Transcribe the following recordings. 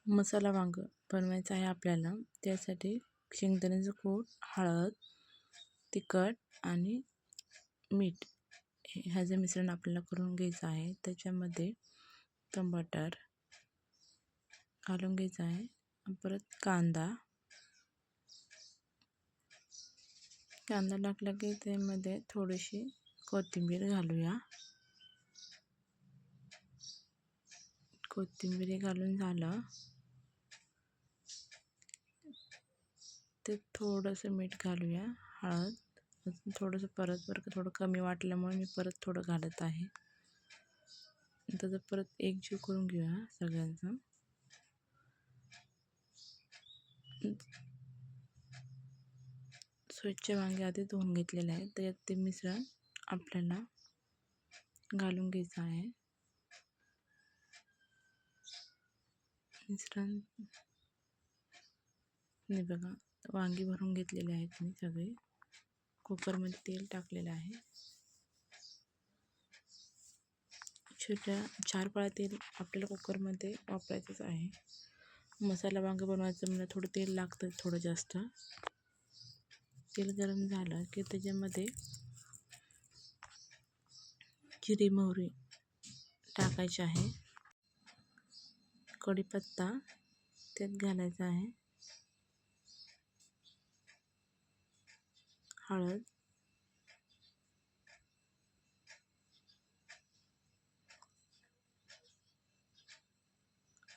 मसाला वांग बनवायचं आहे आपल्याला. त्यासाठी शेंगदाण्याचं कूट, हळद, तिखट आणि मीठ ह्याचं मिश्रण आपल्याला करून घ्यायचं आहे. त्याच्यामध्ये टमाटर घालून घ्यायचं आहे. परत कांदा टाकला की त्यामध्ये थोडीशी कोथिंबीर घालूया. कोथिंबीर घालून झालं ते थोडंसं मीठ घालूया, हळद अजून थोडंसं परत थोडं कमी वाटल्यामुळे मी परत थोडं घालत आहे. त्याचं परत एकजीव करून घेऊया सगळ्यांचं. स्वच्छ वांगे आधी धुवून घेतलेले आहेत. त्याच्यात ते मिश्रण आपल्याला घालून घ्यायचं आहे. मिश्रण नाही बघा, वांगी भरून घेतलेले आहेत मी सगळे. कुकरमध्ये तेल टाकलेलं आहे. छोट्या 4 पळ्या तेल आपल्याला कुकरमध्ये वापरायचंच आहे. मसाला वांगं बनवायचं म्हणजे थोडं तेल लागतं, थोडं जास्त. तेल गरम झालं की त्याच्यामध्ये जिरे मोहरी टाकायची आहे. कढीपत्ता त्यात घालायचा आहे. हळद,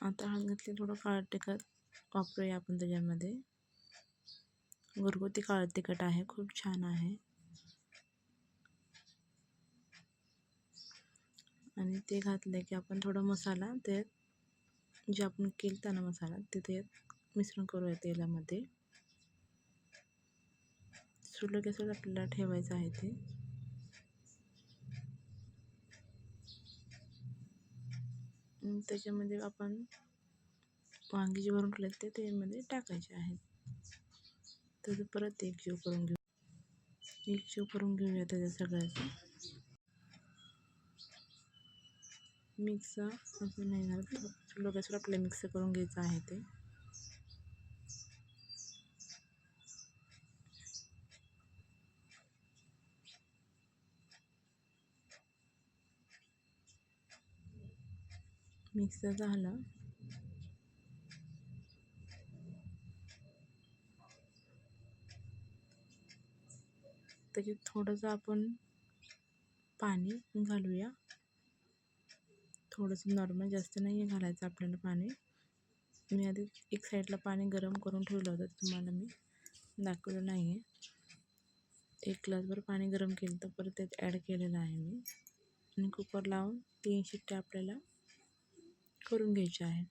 आता हळद घातली, थोडं काळं तिखट वापरूया आपण त्याच्यामध्ये. घरगुती काळं तिखट आहे, खूप छान आहे. आणि ते घातले की आपण थोडा मसाला त्यात जे आपण केलता ना मसाला तिथे मिश्रण करूया तेलामध्ये. सुलं गॅसवर आपल्याला ठेवायचं आहे ते. त्याच्यामध्ये आपण वांगी जी भरून ठेवले ते त्यामध्ये टाकायचे आहेत. त्याचं परत एकजीव करून घेऊया त्याच्या सगळ्याचं. मिक्स अजून नाही झालं, सुलं गॅसवर आपल्याला मिक्स करून घ्यायचं आहे ते. मिक्स झालं त्याच्यात थोडंसं आपण पाणी घालूया. थोडंसं नॉर्मल, जास्त नाही घालायचं आपल्याला पाणी. मी आधी एक साईडला पाणी गरम करून ठेवलं होतं, तुम्हाला मी दाखवलं नाही आहे. 1 ग्लासभर पाणी गरम केलं तर परत त्यात ॲड केलेलं आहे मी. आणि कुकर लावून 3 शिट्ट्या आपल्याला करून घ्यायच्या आहेत.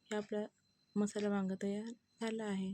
हे आपला मसाला वांगं तयार झालं आहे.